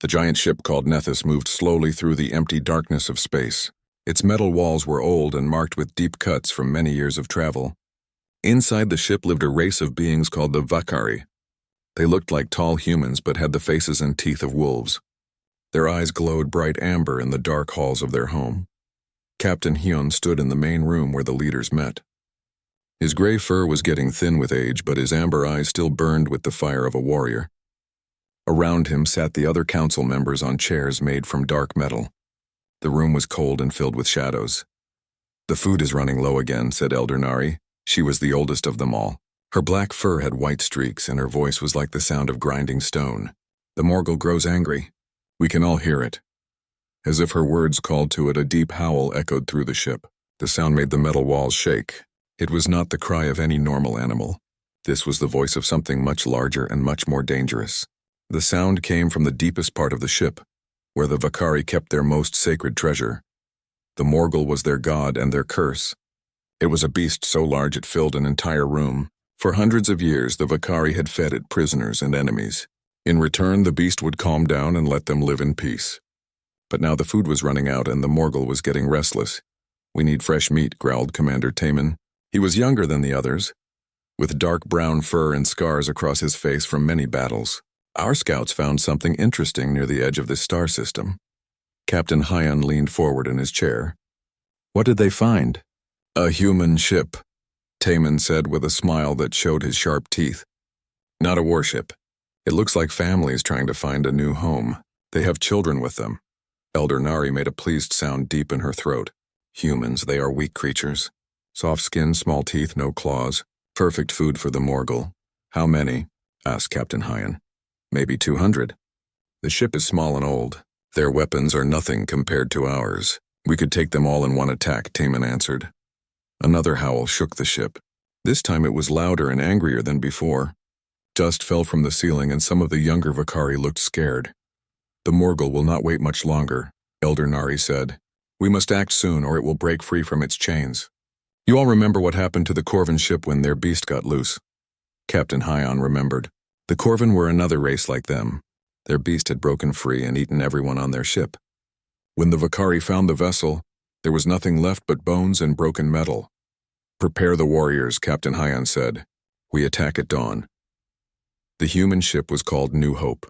The giant ship called Nethys moved slowly through the empty darkness of space. Its metal walls were old and marked with deep cuts from many years of travel. Inside the ship lived a race of beings called the Vakari. They looked like tall humans but had the faces and teeth of wolves. Their eyes glowed bright amber in the dark halls of their home. Captain Hyun stood in the main room where the leaders met. His gray fur was getting thin with age, but his amber eyes still burned with the fire of a warrior. Around him sat the other council members on chairs made from dark metal. The room was cold and filled with shadows. "The food is running low again," said Elder Nari. She was the oldest of them all. Her black fur had white streaks, and her voice was like the sound of grinding stone. "The Morgul grows angry. We can all hear it." As if her words called to it, a deep howl echoed through the ship. The sound made the metal walls shake. It was not the cry of any normal animal. This was the voice of something much larger and much more dangerous. The sound came from the deepest part of the ship, where the Vakari kept their most sacred treasure. The Morgul was their god and their curse. It was a beast so large it filled an entire room. For hundreds of years, the Vakari had fed it prisoners and enemies. In return, the beast would calm down and let them live in peace. But now the food was running out and the Morgul was getting restless. "We need fresh meat," growled Commander Taman. He was younger than the others, with dark brown fur and scars across his face from many battles. "Our scouts found something interesting near the edge of this star system." Captain Hyun leaned forward in his chair. "What did they find?" "A human ship," Taman said with a smile that showed his sharp teeth. "Not a warship. It looks like families trying to find a new home. They have children with them." Elder Nari made a pleased sound deep in her throat. "Humans, they are weak creatures. Soft skin, small teeth, no claws. Perfect food for the Morgul." "How many?" asked Captain Hyun. "Maybe 200. The ship is small and old. Their weapons are nothing compared to ours. We could take them all in one attack," Taman answered. Another howl shook the ship. This time it was louder and angrier than before. Dust fell from the ceiling and some of the younger Vakari looked scared. "The Morgul will not wait much longer," Elder Nari said. "We must act soon or it will break free from its chains." "You all remember what happened to the Corvin ship when their beast got loose?" Captain Hyun remembered. The Corvin were another race like them. Their beast had broken free and eaten everyone on their ship. When the Vakari found the vessel, there was nothing left but bones and broken metal. "Prepare the warriors," Captain Hyun said. "We attack at dawn." The human ship was called New Hope.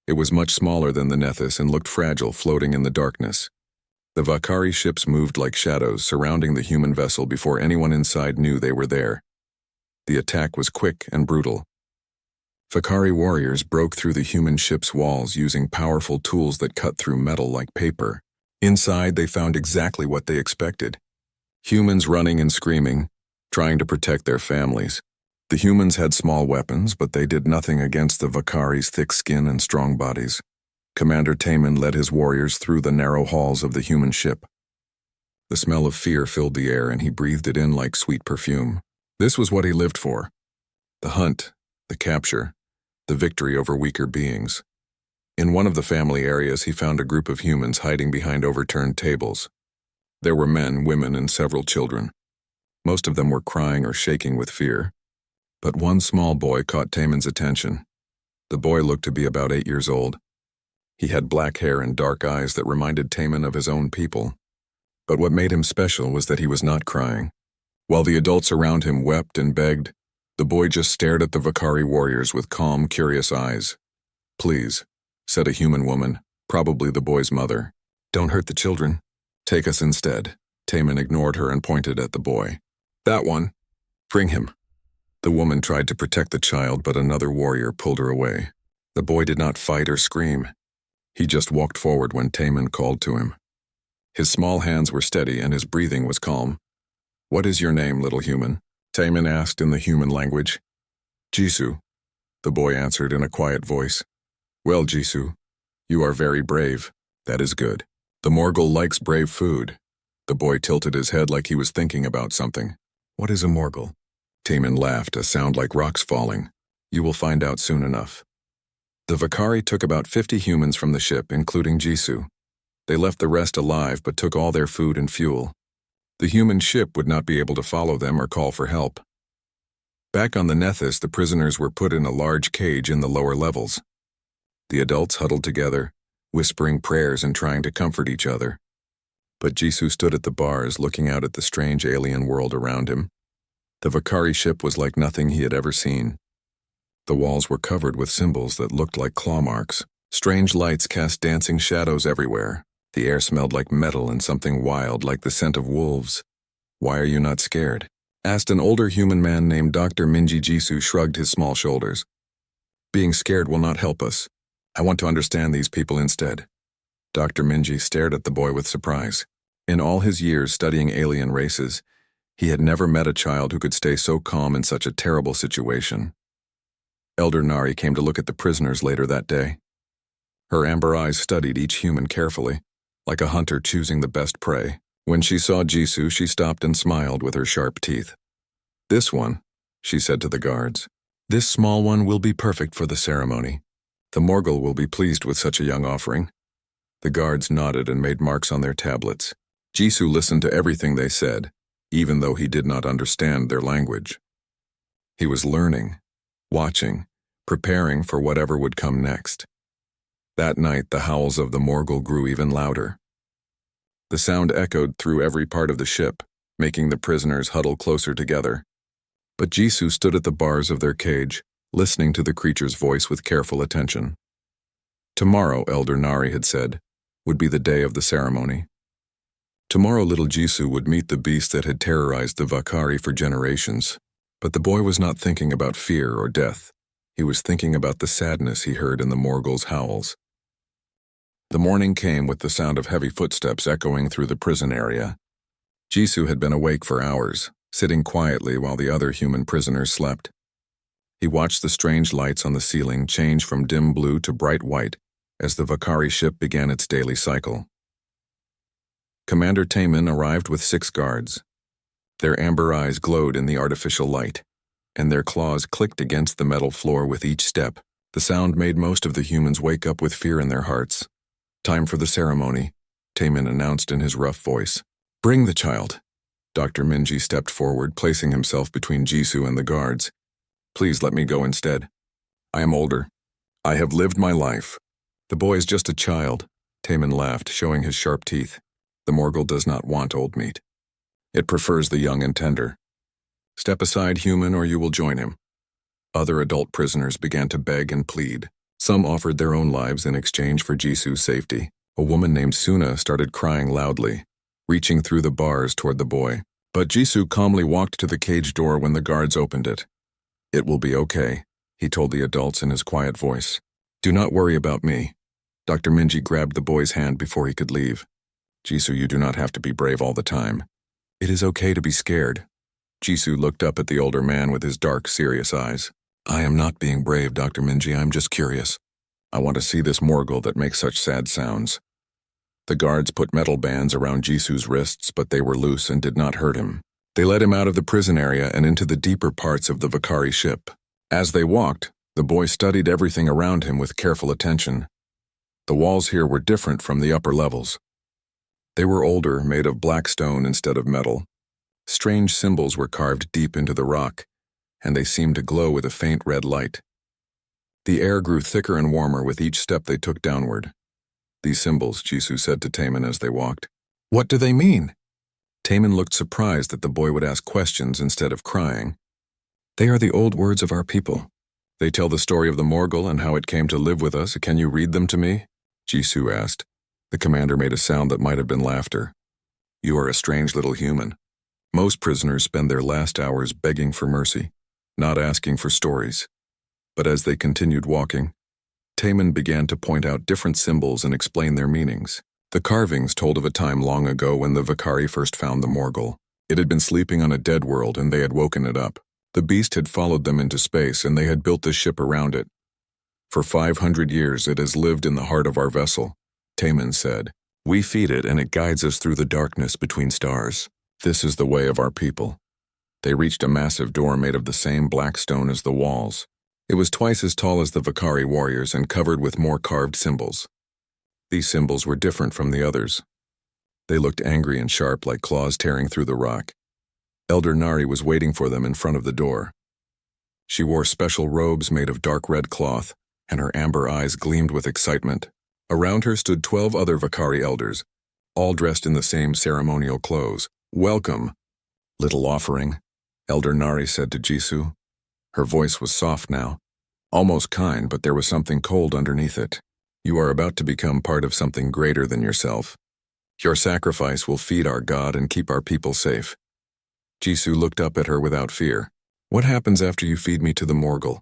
It was much smaller than the Nethys and looked fragile, floating in the darkness. The Vakari ships moved like shadows, surrounding the human vessel before anyone inside knew they were there. The attack was quick and brutal. Vakari warriors broke through the human ship's walls using powerful tools that cut through metal like paper. Inside, they found exactly what they expected. Humans running and screaming, trying to protect their families. The humans had small weapons, but they did nothing against the Vakari's thick skin and strong bodies. Commander Taman led his warriors through the narrow halls of the human ship. The smell of fear filled the air and he breathed it in like sweet perfume. This was what he lived for. The hunt, the capture, the victory over weaker beings. In one of the family areas, he found a group of humans hiding behind overturned tables. There were men, women, and several children. Most of them were crying or shaking with fear. But one small boy caught Taman's attention. The boy looked to be about 8 years old. He had black hair and dark eyes that reminded Taman of his own people. But what made him special was that he was not crying. While the adults around him wept and begged, the boy just stared at the Vakari warriors with calm, curious eyes. "Please," said a human woman, probably the boy's mother. "Don't hurt the children. Take us instead." Taman ignored her and pointed at the boy. "That one. Bring him." The woman tried to protect the child, but another warrior pulled her away. The boy did not fight or scream. He just walked forward when Taman called to him. His small hands were steady and his breathing was calm. "What is your name, little human?" Taman asked in the human language. "Jisoo," the boy answered in a quiet voice. "Well, Jisoo, you are very brave. That is good. The Morgul likes brave food." The boy tilted his head like he was thinking about something. "What is a Morgul?" Taman laughed, a sound like rocks falling. "You will find out soon enough." The Vakari took about 50 humans from the ship, including Jisoo. They left the rest alive but took all their food and fuel. The human ship would not be able to follow them or call for help. Back on the Nethys, the prisoners were put in a large cage in the lower levels. The adults huddled together, whispering prayers and trying to comfort each other. But Jisoo stood at the bars, looking out at the strange alien world around him. The Vakari ship was like nothing he had ever seen. The walls were covered with symbols that looked like claw marks. Strange lights cast dancing shadows everywhere. The air smelled like metal and something wild, like the scent of wolves. "Why are you not scared?" asked an older human man named Dr. Minji. Jisoo shrugged his small shoulders. "Being scared will not help us. I want to understand these people instead." Dr. Minji stared at the boy with surprise. In all his years studying alien races, he had never met a child who could stay so calm in such a terrible situation. Elder Nari came to look at the prisoners later that day. Her amber eyes studied each human carefully, like a hunter choosing the best prey. When she saw Jisoo, she stopped and smiled with her sharp teeth. "This one," she said to the guards. "This small one will be perfect for the ceremony. The Morgul will be pleased with such a young offering." The guards nodded and made marks on their tablets. Jisoo listened to everything they said, even though he did not understand their language. He was learning, watching, preparing for whatever would come next. That night, the howls of the Morgul grew even louder. The sound echoed through every part of the ship, making the prisoners huddle closer together. But Jisoo stood at the bars of their cage, listening to the creature's voice with careful attention. Tomorrow, Elder Nari had said, would be the day of the ceremony. Tomorrow little Jisoo would meet the beast that had terrorized the Vakari for generations. But the boy was not thinking about fear or death. He was thinking about the sadness he heard in the Morgul's howls. The morning came with the sound of heavy footsteps echoing through the prison area. Jisoo had been awake for hours, sitting quietly while the other human prisoners slept. He watched the strange lights on the ceiling change from dim blue to bright white as the Vakari ship began its daily cycle. Commander Taemin arrived with 6 guards. Their amber eyes glowed in the artificial light, and their claws clicked against the metal floor with each step. The sound made most of the humans wake up with fear in their hearts. "Time for the ceremony," Taemin announced in his rough voice. "Bring the child." Dr. Minji stepped forward, placing himself between Jisoo and the guards. "Please let me go instead. I am older. I have lived my life." "The boy is just a child," Taemin laughed, showing his sharp teeth. "The Morgul does not want old meat. It prefers the young and tender. Step aside, human, or you will join him." Other adult prisoners began to beg and plead. Some offered their own lives in exchange for Jisoo's safety. A woman named Suna started crying loudly, reaching through the bars toward the boy. But Jisoo calmly walked to the cage door when the guards opened it. "It will be okay," he told the adults in his quiet voice. "Do not worry about me." Dr. Minji grabbed the boy's hand before he could leave. "Jisoo, you do not have to be brave all the time. It is okay to be scared." Jisoo looked up at the older man with his dark, serious eyes. "I am not being brave, Dr. Minji. I'm just curious. I want to see this Morgul that makes such sad sounds." The guards put metal bands around Jisoo's wrists, but they were loose and did not hurt him. They led him out of the prison area and into the deeper parts of the Vakari ship. As they walked, the boy studied everything around him with careful attention. The walls here were different from the upper levels. They were older, made of black stone instead of metal. Strange symbols were carved deep into the rock, and they seemed to glow with a faint red light. The air grew thicker and warmer with each step they took downward. "These symbols," Jisoo said to Taemin as they walked. "What do they mean?" Taemin looked surprised that the boy would ask questions instead of crying. "They are the old words of our people. They tell the story of the Morgul and how it came to live with us. Can you read them to me?" Jisoo asked. The commander made a sound that might have been laughter. "You are a strange little human. Most prisoners spend their last hours begging for mercy, not asking for stories." But as they continued walking, Taemin began to point out different symbols and explain their meanings. The carvings told of a time long ago when the Vakari first found the Morgul. It had been sleeping on a dead world and they had woken it up. The beast had followed them into space and they had built the ship around it. "For 500 years it has lived in the heart of our vessel," Taemin said. "We feed it and it guides us through the darkness between stars. This is the way of our people." They reached a massive door made of the same black stone as the walls. It was twice as tall as the Vakari warriors and covered with more carved symbols. These symbols were different from the others. They looked angry and sharp like claws tearing through the rock. Elder Nari was waiting for them in front of the door. She wore special robes made of dark red cloth, and her amber eyes gleamed with excitement. Around her stood 12 other Vakari elders, all dressed in the same ceremonial clothes. "Welcome, little offering," Elder Nari said to Jisoo. Her voice was soft now, almost kind, but there was something cold underneath it. "You are about to become part of something greater than yourself. Your sacrifice will feed our God and keep our people safe." Jisoo looked up at her without fear. "What happens after you feed me to the Morgul?"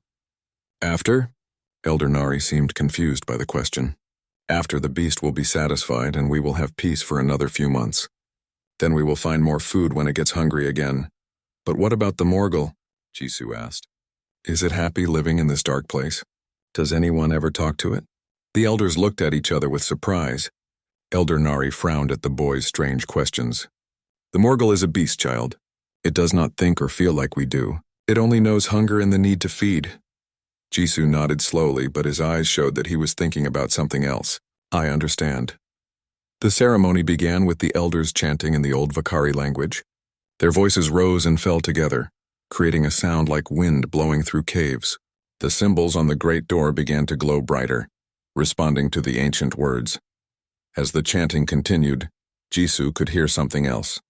"After?" Elder Nari seemed confused by the question. "After, the beast will be satisfied and we will have peace for another few months. Then we will find more food when it gets hungry again." "But what about the Morgul?" Jisoo asked. "Is it happy living in this dark place? Does anyone ever talk to it?" The elders looked at each other with surprise. Elder Nari frowned at the boys' strange questions. "The Morgul is a beast, child. It does not think or feel like we do. It only knows hunger and the need to feed." Jisoo nodded slowly, but his eyes showed that he was thinking about something else. "I understand." The ceremony began with the elders chanting in the old Vakari language. Their voices rose and fell together, creating a sound like wind blowing through caves. The symbols on the great door began to glow brighter, responding to the ancient words. As the chanting continued, Jisoo could hear something else.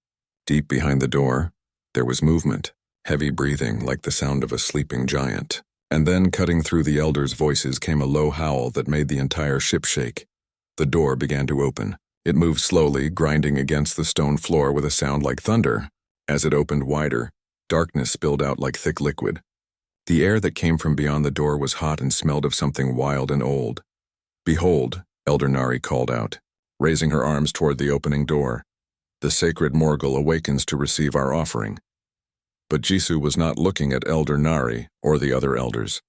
Deep behind the door, there was movement, heavy breathing like the sound of a sleeping giant. And then, cutting through the elders' voices, came a low howl that made the entire ship shake. The door began to open. It moved slowly, grinding against the stone floor with a sound like thunder. As it opened wider, darkness spilled out like thick liquid. The air that came from beyond the door was hot and smelled of something wild and old. "Behold," Elder Nari called out, raising her arms toward the opening door. "The sacred Morgul awakens to receive our offering." But Jisoo was not looking at Elder Nari or the other elders.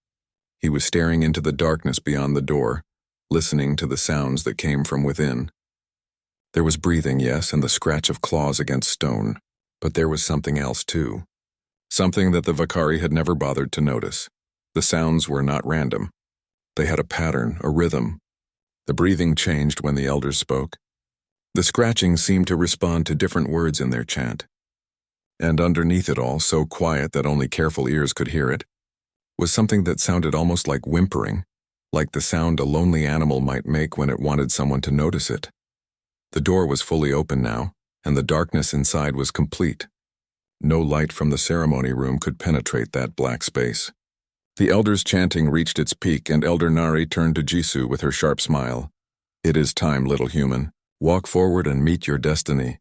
He was staring into the darkness beyond the door, listening to the sounds that came from within. There was breathing, yes, and the scratch of claws against stone. But there was something else, too. Something that the Vakari had never bothered to notice. The sounds were not random. They had a pattern, a rhythm. The breathing changed when the elders spoke. The scratching seemed to respond to different words in their chant. And underneath it all, so quiet that only careful ears could hear it, was something that sounded almost like whimpering, like the sound a lonely animal might make when it wanted someone to notice it. The door was fully open now, and the darkness inside was complete. No light from the ceremony room could penetrate that black space. The elders' chanting reached its peak, and Elder Nari turned to Jisoo with her sharp smile. "It is time, little human. Walk forward and meet your destiny."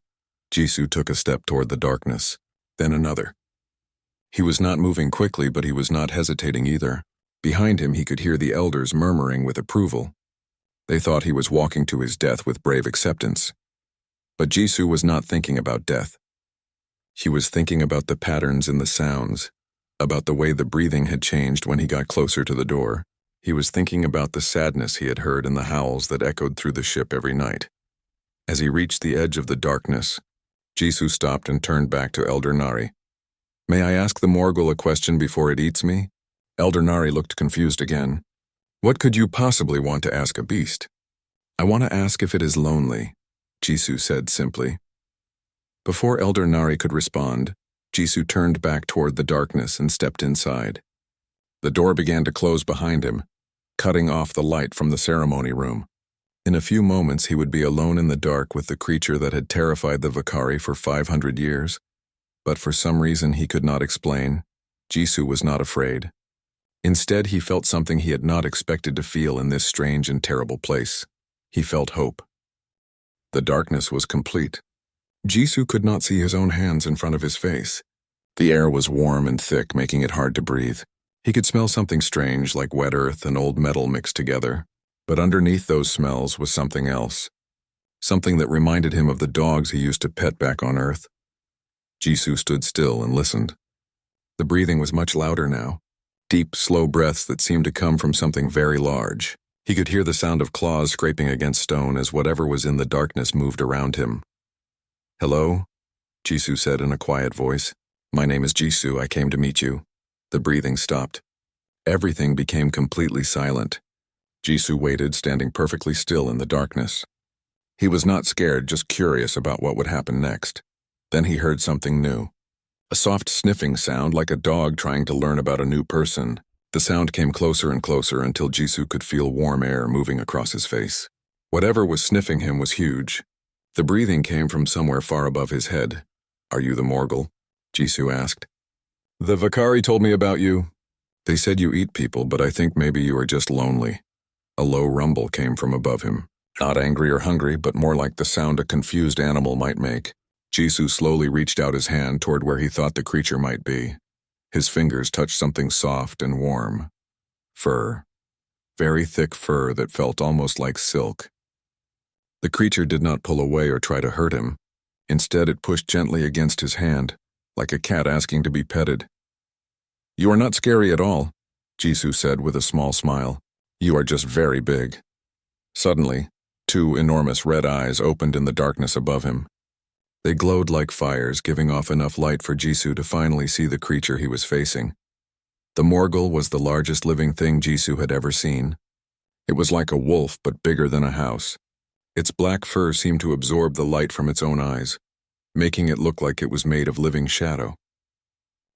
Jisoo took a step toward the darkness, then another. He was not moving quickly, but he was not hesitating either. Behind him he could hear the elders murmuring with approval. They thought he was walking to his death with brave acceptance. But Jisoo was not thinking about death. He was thinking about the patterns in the sounds, about the way the breathing had changed when he got closer to the door. He was thinking about the sadness he had heard in the howls that echoed through the ship every night. As he reached the edge of the darkness, Jisoo stopped and turned back to Elder Nari. "May I ask the Morgul a question before it eats me?" Elder Nari looked confused again. "What could you possibly want to ask a beast?" "I want to ask if it is lonely," Jisoo said simply. Before Elder Nari could respond, Jisoo turned back toward the darkness and stepped inside. The door began to close behind him, cutting off the light from the ceremony room. In a few moments he would be alone in the dark with the creature that had terrified the Vakari for 500 years. But for some reason he could not explain, Jisoo was not afraid. Instead, he felt something he had not expected to feel in this strange and terrible place. He felt hope. The darkness was complete. Jisoo could not see his own hands in front of his face. The air was warm and thick, making it hard to breathe. He could smell something strange, like wet earth and old metal mixed together. But underneath those smells was something else. Something that reminded him of the dogs he used to pet back on Earth. Jisoo stood still and listened. The breathing was much louder now. Deep, slow breaths that seemed to come from something very large. He could hear the sound of claws scraping against stone as whatever was in the darkness moved around him. "Hello?" Jisoo said in a quiet voice. "My name is Jisoo. I came to meet you." The breathing stopped. Everything became completely silent. Jisoo waited, standing perfectly still in the darkness. He was not scared, just curious about what would happen next. Then he heard something new. A soft sniffing sound, like a dog trying to learn about a new person. The sound came closer and closer until Jisoo could feel warm air moving across his face. Whatever was sniffing him was huge. The breathing came from somewhere far above his head. "Are you the Morgul?" Jisoo asked. "The Vakari told me about you. They said you eat people, but I think maybe you are just lonely." A low rumble came from above him. Not angry or hungry, but more like the sound a confused animal might make. Jisoo slowly reached out his hand toward where he thought the creature might be. His fingers touched something soft and warm. Fur. Very thick fur that felt almost like silk. The creature did not pull away or try to hurt him. Instead, it pushed gently against his hand, like a cat asking to be petted. "You are not scary at all," Jisoo said with a small smile. "You are just very big." Suddenly, two enormous red eyes opened in the darkness above him. They glowed like fires, giving off enough light for Jisoo to finally see the creature he was facing. The Morgul was the largest living thing Jisoo had ever seen. It was like a wolf, but bigger than a house. Its black fur seemed to absorb the light from its own eyes, making it look like it was made of living shadow.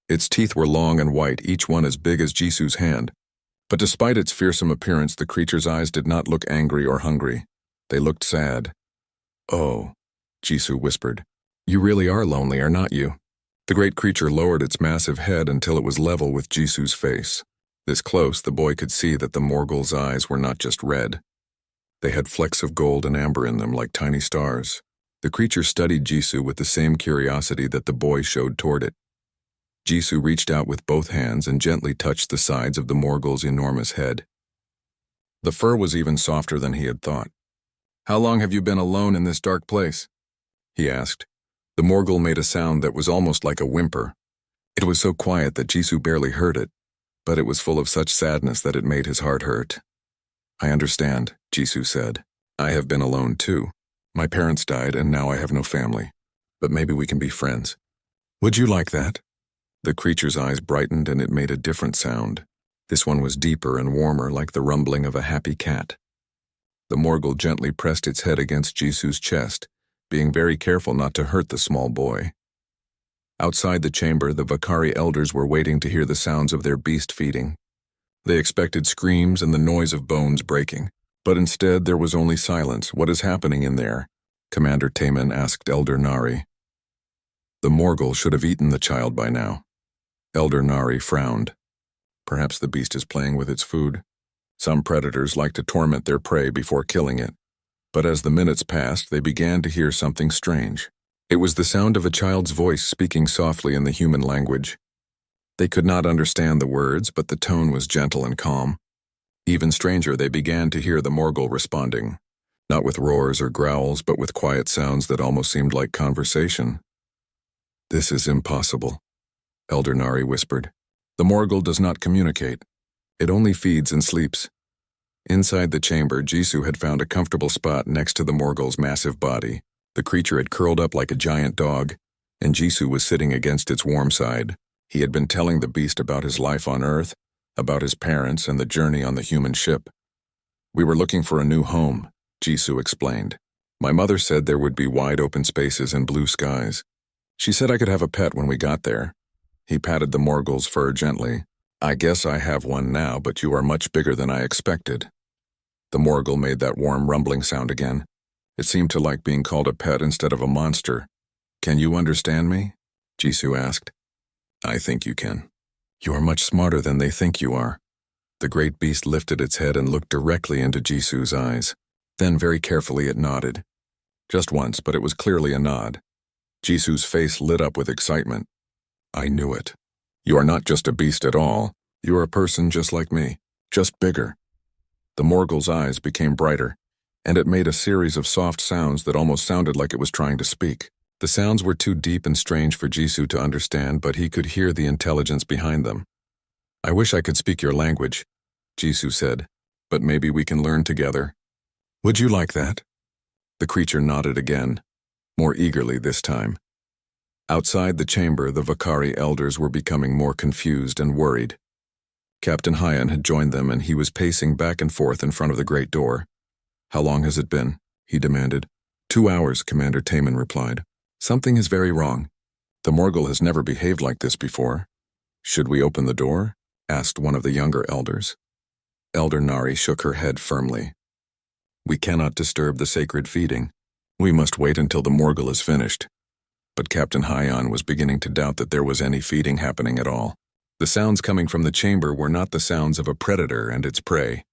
Its teeth were long and white, each one as big as Jisoo's hand. But despite its fearsome appearance, the creature's eyes did not look angry or hungry. They looked sad. "Oh," Jisoo whispered. "You really are lonely, are not you?" The great creature lowered its massive head until it was level with Jisoo's face. This close, the boy could see that the Morgul's eyes were not just red. They had flecks of gold and amber in them like tiny stars. The creature studied Jisoo with the same curiosity that the boy showed toward it. Jisoo reached out with both hands and gently touched the sides of the Morgul's enormous head. The fur was even softer than he had thought. "How long have you been alone in this dark place?" he asked. The Morgul made a sound that was almost like a whimper. It was so quiet that Jisoo barely heard it, but it was full of such sadness that it made his heart hurt. "I understand," Jisoo said. "I have been alone too. My parents died and now I have no family. But maybe we can be friends. Would you like that?" The creature's eyes brightened and it made a different sound. This one was deeper and warmer, like the rumbling of a happy cat. The Morgul gently pressed its head against Jisoo's chest, being very careful not to hurt the small boy. Outside the chamber, the Vakari elders were waiting to hear the sounds of their beast feeding. They expected screams and the noise of bones breaking, but instead there was only silence. "What is happening in there?" Commander Taman asked Elder Nari. "The Morgul should have eaten the child by now." Elder Nari frowned. "Perhaps the beast is playing with its food. Some predators like to torment their prey before killing it." But as the minutes passed, they began to hear something strange. It was the sound of a child's voice speaking softly in the human language. They could not understand the words, but the tone was gentle and calm. Even stranger, they began to hear the Morgul responding, not with roars or growls, but with quiet sounds that almost seemed like conversation. "This is impossible," Elder Nari whispered. "The Morgul does not communicate. It only feeds and sleeps." Inside the chamber, Jisoo had found a comfortable spot next to the Morgul's massive body. The creature had curled up like a giant dog, and Jisoo was sitting against its warm side. He had been telling the beast about his life on Earth, about his parents and the journey on the human ship. "We were looking for a new home," Jisoo explained. "My mother said there would be wide open spaces and blue skies. She said I could have a pet when we got there." He patted the Morgul's fur gently. "I guess I have one now, but you are much bigger than I expected." The Morgul made that warm rumbling sound again. It seemed to like being called a pet instead of a monster. "Can you understand me?" Jisoo asked. "I think you can. You are much smarter than they think you are." The great beast lifted its head and looked directly into Jisoo's eyes. Then very carefully it nodded. Just once, but it was clearly a nod. Jisoo's face lit up with excitement. "I knew it. You are not just a beast at all. You are a person just like me, just bigger." The Morgul's eyes became brighter, and it made a series of soft sounds that almost sounded like it was trying to speak. The sounds were too deep and strange for Jisoo to understand, but he could hear the intelligence behind them. "I wish I could speak your language," Jisoo said, "but maybe we can learn together. Would you like that?" The creature nodded again, more eagerly this time. Outside the chamber, the Vakari elders were becoming more confused and worried. Captain Hyan had joined them, and he was pacing back and forth in front of the great door. "How long has it been?" he demanded. 2 hours, Commander Taman replied. "Something is very wrong. The Morgul has never behaved like this before." "Should we open the door?" asked one of the younger elders. Elder Nari shook her head firmly. We cannot disturb the sacred feeding. We must wait until the Morgul is finished. But Captain Hyan was beginning to doubt that there was any feeding happening at all. The sounds coming from the chamber were not the sounds of a predator and its prey.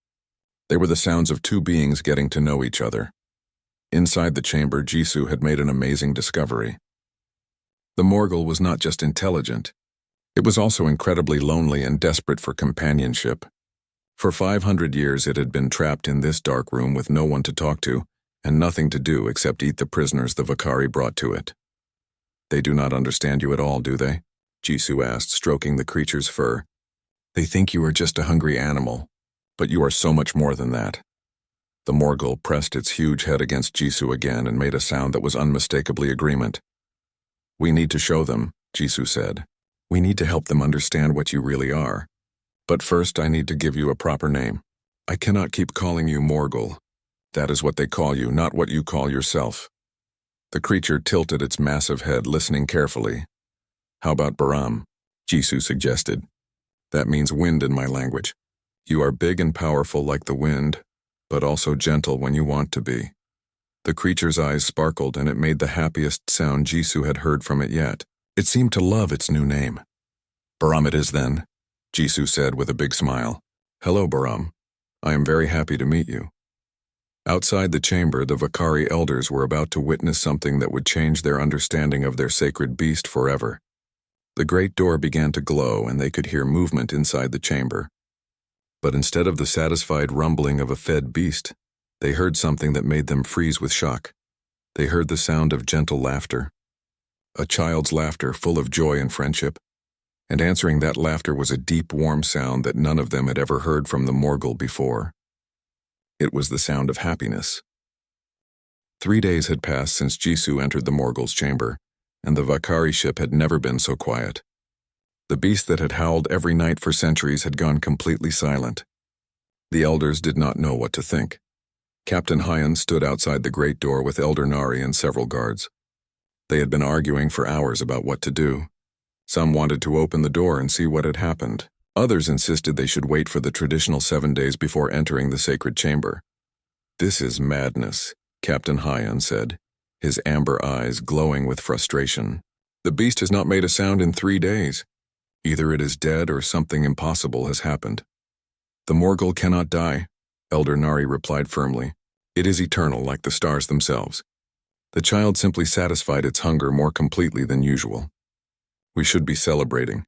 They were the sounds of two beings getting to know each other. Inside the chamber, Jisoo had made an amazing discovery. The Morgul was not just intelligent. It was also incredibly lonely and desperate for companionship. For 500 years it had been trapped in this dark room with no one to talk to, and nothing to do except eat the prisoners the Vakari brought to it. They do not understand you at all, do they? Jisoo asked, stroking the creature's fur. They think you are just a hungry animal, but you are so much more than that. The Morgul pressed its huge head against Jisoo again and made a sound that was unmistakably agreement. We need to show them, Jisoo said. We need to help them understand what you really are. But first I need to give you a proper name. I cannot keep calling you Morgul. That is what they call you, not what you call yourself. The creature tilted its massive head, listening carefully. How about Baram? Jisoo suggested. That means wind in my language. You are big and powerful like the wind, but also gentle when you want to be. The creature's eyes sparkled, and it made the happiest sound Jisoo had heard from it yet. It seemed to love its new name. Baram it is then, Jisoo said with a big smile. Hello, Baram. I am very happy to meet you. Outside the chamber, the Vakari elders were about to witness something that would change their understanding of their sacred beast forever. The great door began to glow, and they could hear movement inside the chamber. But instead of the satisfied rumbling of a fed beast, they heard something that made them freeze with shock. They heard the sound of gentle laughter. A child's laughter full of joy and friendship. And answering that laughter was a deep, warm sound that none of them had ever heard from the Morgul before. It was the sound of happiness. 3 days had passed since Jisoo entered the Morgul's chamber, and the Vakari ship had never been so quiet. The beast that had howled every night for centuries had gone completely silent. The elders did not know what to think. Captain Hyan stood outside the great door with Elder Nari and several guards. They had been arguing for hours about what to do. Some wanted to open the door and see what had happened. Others insisted they should wait for the traditional 7 days before entering the sacred chamber. This is madness, Captain Hyan said, his amber eyes glowing with frustration. The beast has not made a sound in 3 days. Either it is dead or something impossible has happened. The Morgul cannot die, Elder Nari replied firmly. It is eternal, like the stars themselves. The child simply satisfied its hunger more completely than usual. We should be celebrating.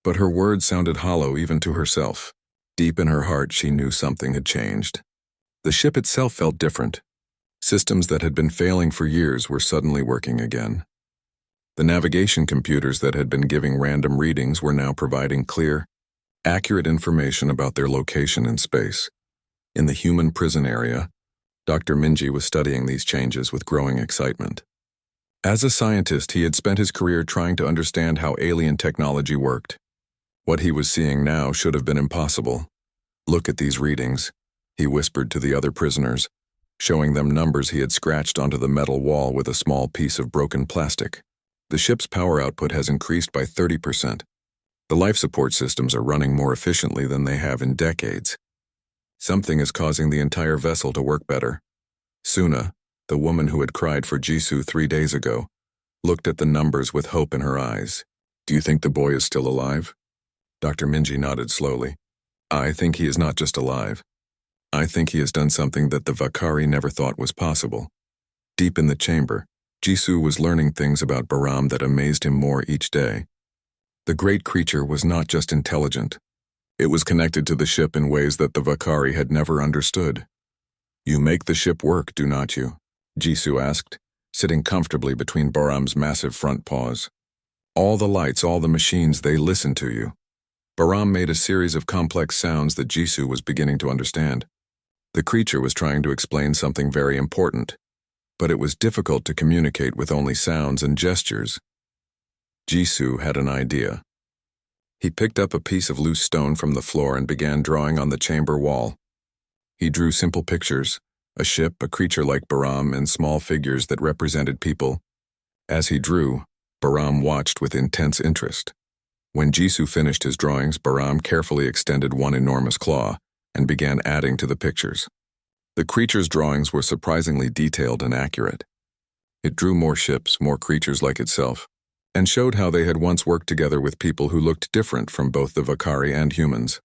But her words sounded hollow even to herself. Deep in her heart, she knew something had changed. The ship itself felt different. Systems that had been failing for years were suddenly working again. The navigation computers that had been giving random readings were now providing clear, accurate information about their location in space. In the human prison area, Dr. Minji was studying these changes with growing excitement. As a scientist, he had spent his career trying to understand how alien technology worked. What he was seeing now should have been impossible. Look at these readings, he whispered to the other prisoners, showing them numbers he had scratched onto the metal wall with a small piece of broken plastic. The ship's power output has increased by 30%. The life support systems are running more efficiently than they have in decades. Something is causing the entire vessel to work better. Suna, the woman who had cried for Jisoo 3 days ago, looked at the numbers with hope in her eyes. Do you think the boy is still alive? Dr. Minji nodded slowly. I think he is not just alive. I think he has done something that the Vakari never thought was possible. Deep in the chamber, Jisoo was learning things about Baram that amazed him more each day. The great creature was not just intelligent. It was connected to the ship in ways that the Vakari had never understood. You make the ship work, do not you? Jisoo asked, sitting comfortably between Baram's massive front paws. All the lights, all the machines, they listen to you. Baram made a series of complex sounds that Jisoo was beginning to understand. The creature was trying to explain something very important, but it was difficult to communicate with only sounds and gestures. Jisoo had an idea. He picked up a piece of loose stone from the floor and began drawing on the chamber wall. He drew simple pictures, a ship, a creature like Baram, and small figures that represented people. As he drew, Baram watched with intense interest. When Jisoo finished his drawings, Baram carefully extended one enormous claw and began adding to the pictures. The creature's drawings were surprisingly detailed and accurate. It drew more ships, more creatures like itself, and showed how they had once worked together with people who looked different from both the Vakari and humans.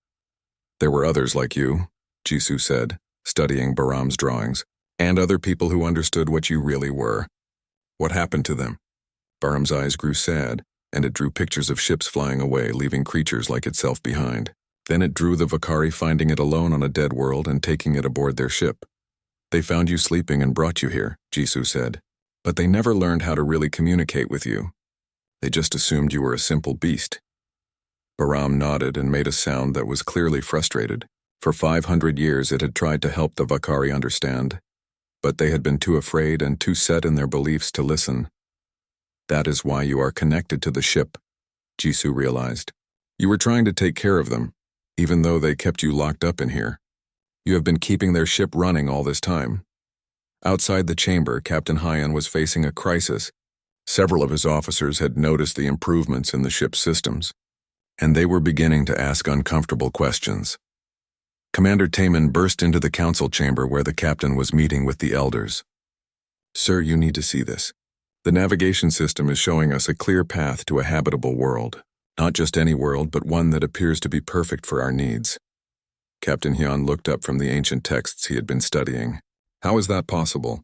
There were others like you, Jisoo said, studying Bahram's drawings, and other people who understood what you really were. What happened to them? Bahram's eyes grew sad, and it drew pictures of ships flying away, leaving creatures like itself behind. Then it drew the Vakari finding it alone on a dead world and taking it aboard their ship. They found you sleeping and brought you here, Jisoo said, but they never learned how to really communicate with you. They just assumed you were a simple beast. Bahram nodded and made a sound that was clearly frustrated. For 500 years it had tried to help the Vakari understand, but they had been too afraid and too set in their beliefs to listen. That is why you are connected to the ship, Jisoo realized. You were trying to take care of them, even though they kept you locked up in here. You have been keeping their ship running all this time. Outside the chamber, Captain Hyan was facing a crisis. Several of his officers had noticed the improvements in the ship's systems, and they were beginning to ask uncomfortable questions. Commander Taemin burst into the council chamber where the captain was meeting with the elders. Sir, you need to see this. The navigation system is showing us a clear path to a habitable world. Not just any world, but one that appears to be perfect for our needs. Captain Hyun looked up from the ancient texts he had been studying. How is that possible?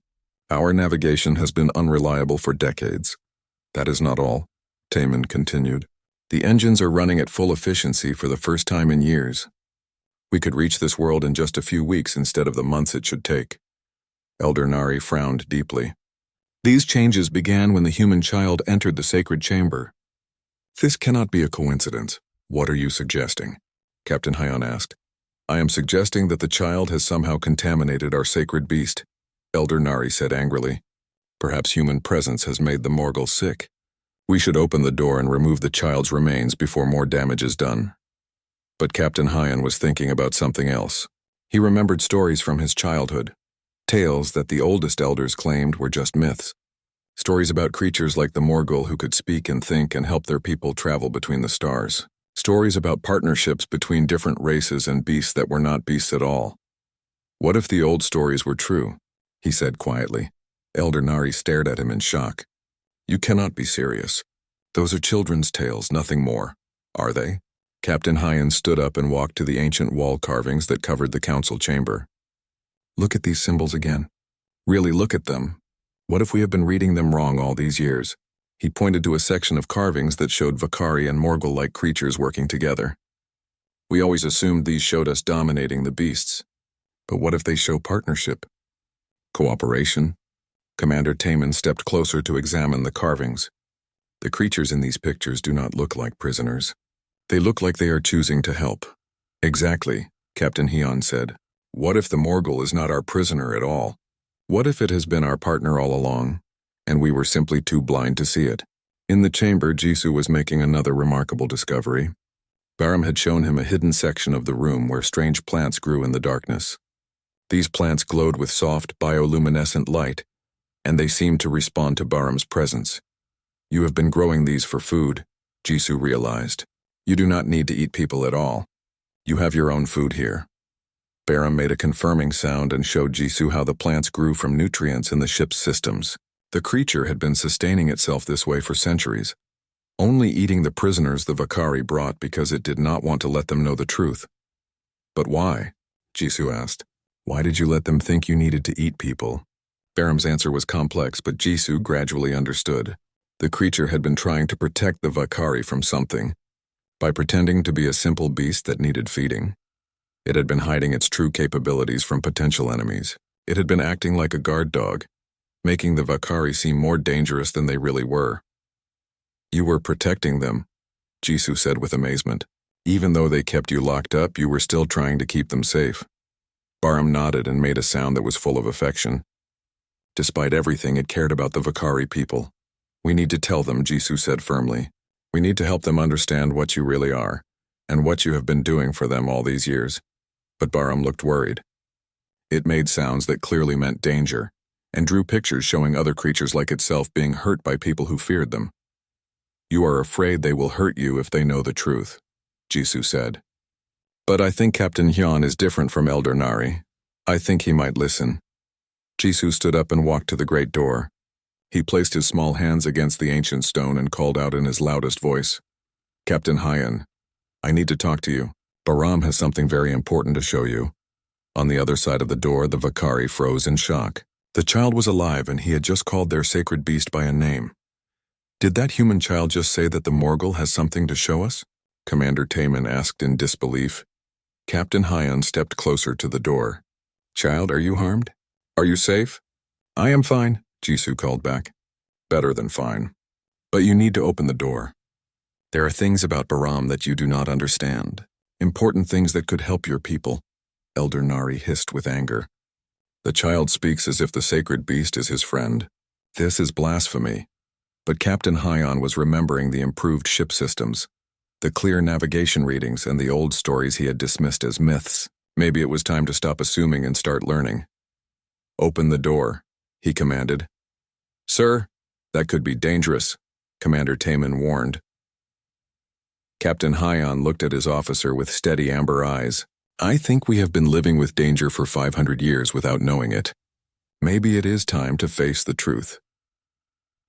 Our navigation has been unreliable for decades. That is not all, Taemin continued. The engines are running at full efficiency for the first time in years. We could reach this world in just a few weeks instead of the months it should take. Elder Nari frowned deeply. These changes began when the human child entered the sacred chamber. This cannot be a coincidence. What are you suggesting? Captain Hyan asked. I am suggesting that the child has somehow contaminated our sacred beast, Elder Nari said angrily. Perhaps human presence has made the Morgul sick. We should open the door and remove the child's remains before more damage is done. But Captain Hyan was thinking about something else. He remembered stories from his childhood, tales that the oldest elders claimed were just myths. Stories about creatures like the Morgul who could speak and think and help their people travel between the stars. Stories about partnerships between different races and beasts that were not beasts at all. What if the old stories were true? He said quietly. Elder Nari stared at him in shock. You cannot be serious. Those are children's tales, nothing more. Are they? Captain Hyan stood up and walked to the ancient wall carvings that covered the council chamber. Look at these symbols again. Really look at them. What if we have been reading them wrong all these years? He pointed to a section of carvings that showed Vakari and Morgul-like creatures working together. We always assumed these showed us dominating the beasts. But what if they show partnership? Cooperation? Commander Taemin stepped closer to examine the carvings. The creatures in these pictures do not look like prisoners. They look like they are choosing to help. Exactly, Captain Hyun said. What if the Morgul is not our prisoner at all? What if it has been our partner all along, and we were simply too blind to see it? In the chamber, Jisoo was making another remarkable discovery. Bahram had shown him a hidden section of the room where strange plants grew in the darkness. These plants glowed with soft, bioluminescent light, and they seemed to respond to Bahram's presence. You have been growing these for food, Jisoo realized. You do not need to eat people at all. You have your own food here. Bahram made a confirming sound and showed Jisoo how the plants grew from nutrients in the ship's systems. The creature had been sustaining itself this way for centuries, only eating the prisoners the Vakari brought because it did not want to let them know the truth. But why? Jisoo asked. Why did you let them think you needed to eat people? Bahram's answer was complex, but Jisoo gradually understood. The creature had been trying to protect the Vakari from something, by pretending to be a simple beast that needed feeding. It had been hiding its true capabilities from potential enemies. It had been acting like a guard dog, making the Vakari seem more dangerous than they really were. You were protecting them, Jisoo said with amazement. Even though they kept you locked up, you were still trying to keep them safe. Bahram nodded and made a sound that was full of affection. Despite everything, it cared about the Vakari people. We need to tell them, Jisoo said firmly. We need to help them understand what you really are, and what you have been doing for them all these years. But Bahram looked worried. It made sounds that clearly meant danger, and drew pictures showing other creatures like itself being hurt by people who feared them. You are afraid they will hurt you if they know the truth, Jisoo said. But I think Captain Hyun is different from Elder Nari. I think he might listen. Jisoo stood up and walked to the great door. He placed his small hands against the ancient stone and called out in his loudest voice, "Captain Hyan, I need to talk to you. Bahram has something very important to show you." On the other side of the door, the Vakari froze in shock. The child was alive and he had just called their sacred beast by a name. Did that human child just say that the Morgul has something to show us? Commander Taman asked in disbelief. Captain Hyan stepped closer to the door. Child, are you harmed? Are you safe? I am fine, Jisoo called back. Better than fine. But you need to open the door. There are things about Bahram that you do not understand. Important things that could help your people. Elder Nari hissed with anger. The child speaks as if the sacred beast is his friend. This is blasphemy. But Captain Hyan was remembering the improved ship systems, the clear navigation readings, and the old stories he had dismissed as myths. Maybe it was time to stop assuming and start learning. Open the door, he commanded. Sir, that could be dangerous, Commander Taman warned. Captain Hyan looked at his officer with steady amber eyes. I think we have been living with danger for 500 years without knowing it. Maybe it is time to face the truth.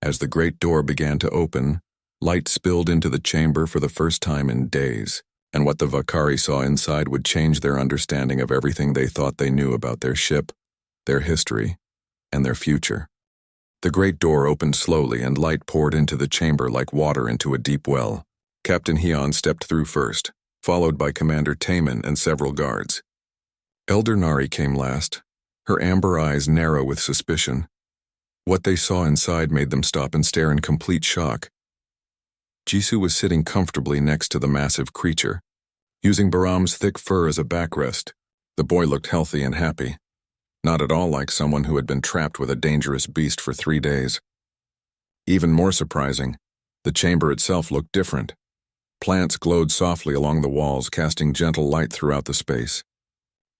As the great door began to open, light spilled into the chamber for the first time in days, and what the Vakari saw inside would change their understanding of everything they thought they knew about their ship, their history, and their future. The great door opened slowly and light poured into the chamber like water into a deep well. Captain Hyan stepped through first, followed by Commander Taman and several guards. Elder Nari came last, her amber eyes narrow with suspicion. What they saw inside made them stop and stare in complete shock. Jisoo was sitting comfortably next to the massive creature, using Bahram's thick fur as a backrest. The boy looked healthy and happy, not at all like someone who had been trapped with a dangerous beast for 3 days. Even more surprising, the chamber itself looked different. Plants glowed softly along the walls, casting gentle light throughout the space.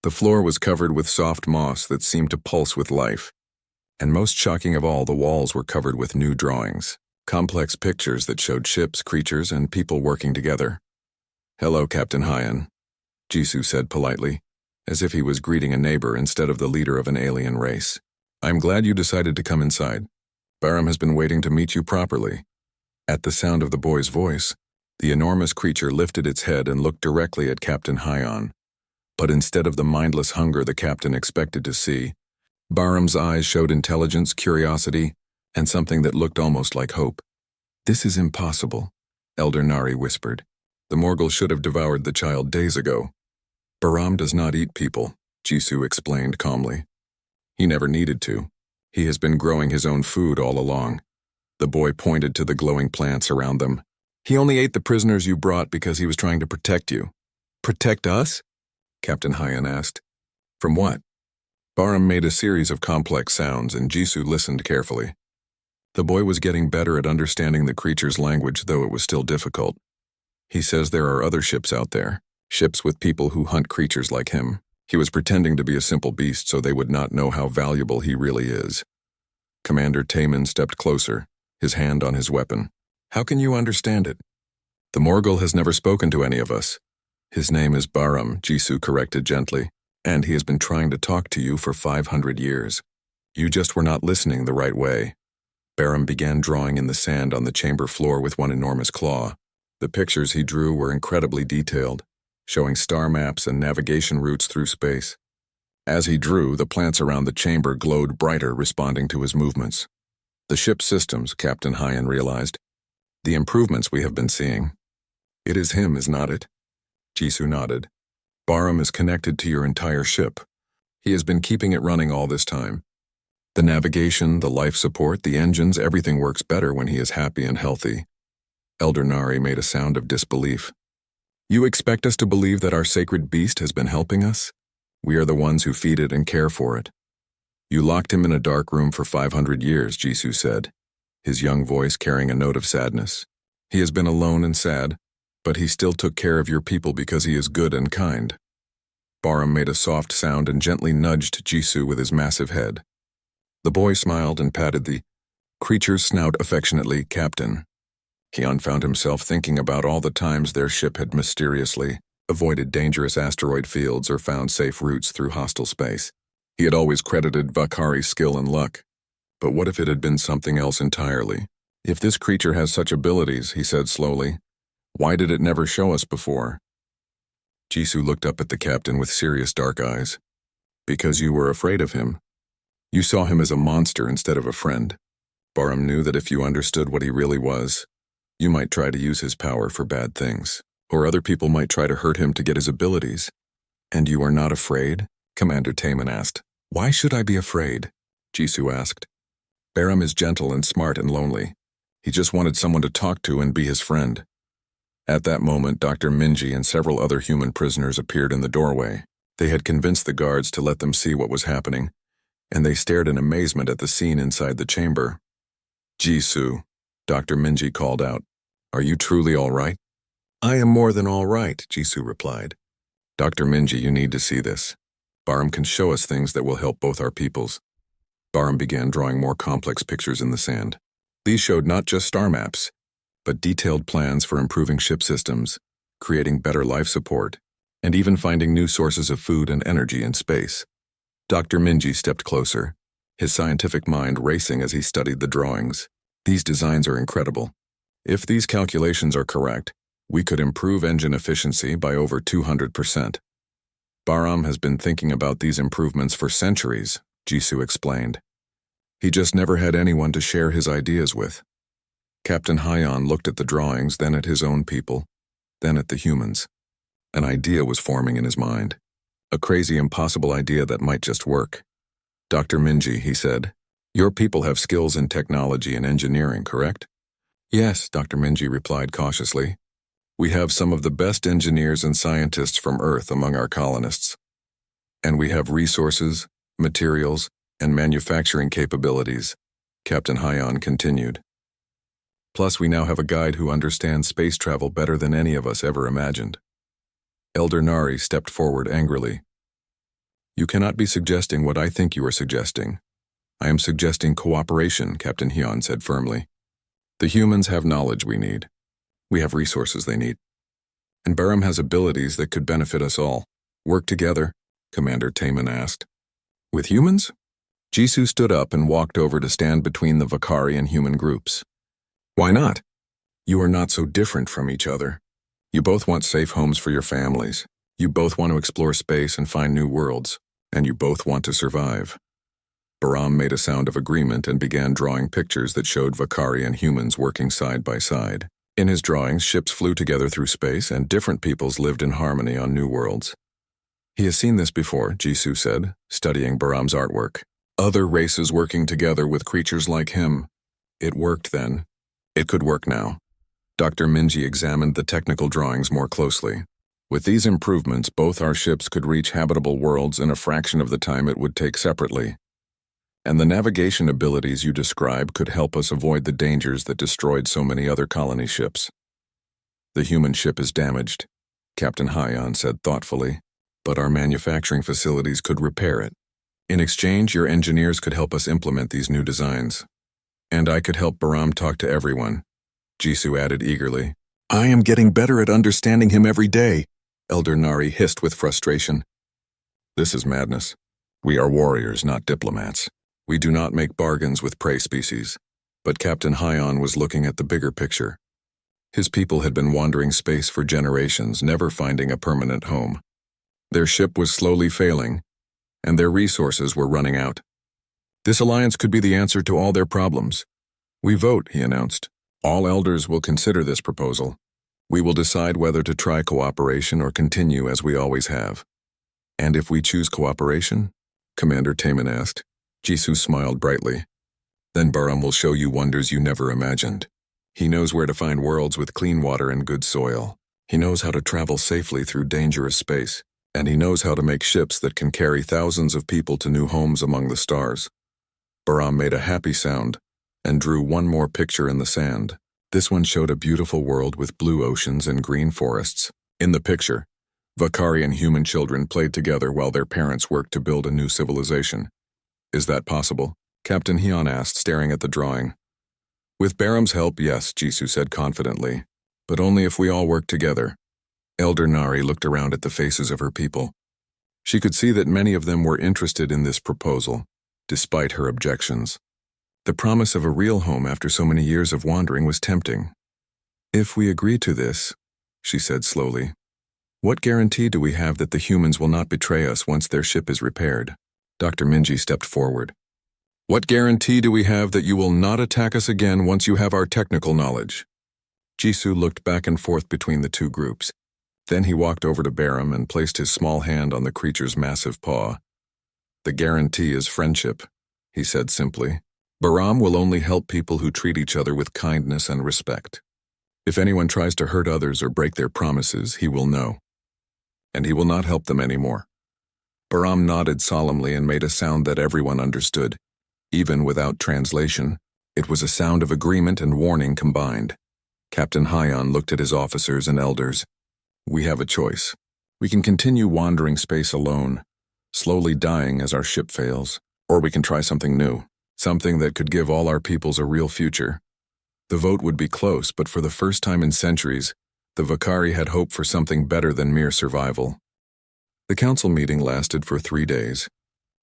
The floor was covered with soft moss that seemed to pulse with life. And most shocking of all, the walls were covered with new drawings, complex pictures that showed ships, creatures, and people working together. Hello, Captain Hyan, Jisoo said politely, as if he was greeting a neighbor instead of the leader of an alien race. I'm glad you decided to come inside. Bahram has been waiting to meet you properly. At the sound of the boy's voice, the enormous creature lifted its head and looked directly at Captain Hyan. But instead of the mindless hunger the captain expected to see, Bahram's eyes showed intelligence, curiosity, and something that looked almost like hope. This is impossible, Elder Nari whispered. The Morgul should have devoured the child days ago. Bahram does not eat people, Jisoo explained calmly. He never needed to. He has been growing his own food all along. The boy pointed to the glowing plants around them. He only ate the prisoners you brought because he was trying to protect you. Protect us? Captain Hyan asked. From what? Bahram made a series of complex sounds, and Jisoo listened carefully. The boy was getting better at understanding the creature's language, though it was still difficult. He says there are other ships out there, ships with people who hunt creatures like him. He was pretending to be a simple beast so they would not know how valuable he really is. Commander Taman stepped closer, his hand on his weapon. How can you understand it? The Morgul has never spoken to any of us. His name is Bahram, Jisoo corrected gently. And he has been trying to talk to you for 500 years. You just were not listening the right way. Bahram began drawing in the sand on the chamber floor with one enormous claw. The pictures he drew were incredibly detailed, showing star maps and navigation routes through space. As he drew, the plants around the chamber glowed brighter, responding to his movements. The ship's systems, Captain Hyan realized. The improvements we have been seeing. It is him, is not it? Jisoo nodded. Bahram is connected to your entire ship. He has been keeping it running all this time. The navigation, the life support, the engines, everything works better when he is happy and healthy. Elder Nari made a sound of disbelief. You expect us to believe that our sacred beast has been helping us? We are the ones who feed it and care for it. You locked him in a dark room for 500 years, Jisoo said, his young voice carrying a note of sadness. He has been alone and sad, but he still took care of your people because he is good and kind. Bahram made a soft sound and gently nudged Jisoo with his massive head. The boy smiled and patted the creature's snout affectionately. Captain. Hyan found himself thinking about all the times their ship had mysteriously avoided dangerous asteroid fields or found safe routes through hostile space. He had always credited Vakari's skill and luck. But what if it had been something else entirely? If this creature has such abilities, he said slowly, why did it never show us before? Jisoo looked up at the captain with serious dark eyes. Because you were afraid of him. You saw him as a monster instead of a friend. Baram knew that if you understood what he really was, you might try to use his power for bad things, or other people might try to hurt him to get his abilities. And you are not afraid? Commander Taman asked. Why should I be afraid? Jisoo asked. Baram is gentle and smart and lonely. He just wanted someone to talk to and be his friend. At that moment, Dr. Minji and several other human prisoners appeared in the doorway. They had convinced the guards to let them see what was happening, and they stared in amazement at the scene inside the chamber. Jisoo, Dr. Minji called out. Are you truly all right? I am more than all right, Jisoo replied. Dr. Minji, you need to see this. Baram can show us things that will help both our peoples. Baram began drawing more complex pictures in the sand. These showed not just star maps, but detailed plans for improving ship systems, creating better life support, and even finding new sources of food and energy in space. Dr. Minji stepped closer, his scientific mind racing as he studied the drawings. These designs are incredible. If these calculations are correct, we could improve engine efficiency by over 200%. Baram has been thinking about these improvements for centuries, Jisoo explained. He just never had anyone to share his ideas with. Captain Hyon looked at the drawings, then at his own people, then at the humans. An idea was forming in his mind. A crazy, impossible idea that might just work. Dr. Minji, he said, your people have skills in technology and engineering, correct? Yes, Dr. Minji replied cautiously. We have some of the best engineers and scientists from Earth among our colonists. And we have resources, materials, and manufacturing capabilities, Captain Hyon continued. Plus, we now have a guide who understands space travel better than any of us ever imagined. Elder Nari stepped forward angrily. You cannot be suggesting what I think you are suggesting. I am suggesting cooperation, Captain Hyon said firmly. The humans have knowledge we need. We have resources they need. And Baram has abilities that could benefit us all. Work together, Commander Taman asked. With humans? Jisoo stood up and walked over to stand between the Vakari and human groups. Why not? You are not so different from each other. You both want safe homes for your families. You both want to explore space and find new worlds. And you both want to survive. Baram made a sound of agreement and began drawing pictures that showed Vakari and humans working side by side. In his drawings, ships flew together through space and different peoples lived in harmony on new worlds. He has seen this before, Jisoo said, studying Baram's artwork. Other races working together with creatures like him. It worked then. It could work now. Dr. Minji examined the technical drawings more closely. With these improvements, both our ships could reach habitable worlds in a fraction of the time it would take separately. And the navigation abilities you describe could help us avoid the dangers that destroyed so many other colony ships. The human ship is damaged, Captain Hyon said thoughtfully, but our manufacturing facilities could repair it. In exchange, your engineers could help us implement these new designs. And I could help Baram talk to everyone, Jisoo added eagerly. I am getting better at understanding him every day, Elder Nari hissed with frustration. This is madness. We are warriors, not diplomats. We do not make bargains with prey species. But Captain Hyon was looking at the bigger picture. His people had been wandering space for generations, never finding a permanent home. Their ship was slowly failing, and their resources were running out. This alliance could be the answer to all their problems. We vote, he announced. All elders will consider this proposal. We will decide whether to try cooperation or continue as we always have. And if we choose cooperation? Commander Taman asked. Jisoo smiled brightly. Then Baram will show you wonders you never imagined. He knows where to find worlds with clean water and good soil. He knows how to travel safely through dangerous space. And he knows how to make ships that can carry thousands of people to new homes among the stars. Baram made a happy sound and drew one more picture in the sand. This one showed a beautiful world with blue oceans and green forests. In the picture, Vakari and human children played together while their parents worked to build a new civilization. Is that possible? Captain Hyon asked, staring at the drawing. With Baram's help, yes, Jisoo said confidently. But only if we all work together. Elder Nari looked around at the faces of her people. She could see that many of them were interested in this proposal, despite her objections. The promise of a real home after so many years of wandering was tempting. "If we agree to this," she said slowly, "what guarantee do we have that the humans will not betray us once their ship is repaired?" Dr. Minji stepped forward. "What guarantee do we have that you will not attack us again once you have our technical knowledge?" Jisoo looked back and forth between the two groups. Then he walked over to Baram and placed his small hand on the creature's massive paw. "The guarantee is friendship," he said simply. "Baram will only help people who treat each other with kindness and respect. If anyone tries to hurt others or break their promises, he will know. And he will not help them anymore." Baram nodded solemnly and made a sound that everyone understood. Even without translation, it was a sound of agreement and warning combined. Captain Hyon looked at his officers and elders. "We have a choice. We can continue wandering space alone, slowly dying as our ship fails, or we can try something new, something that could give all our peoples a real future." The vote would be close, but for the first time in centuries, the Vakari had hope for something better than mere survival. The council meeting lasted for 3 days.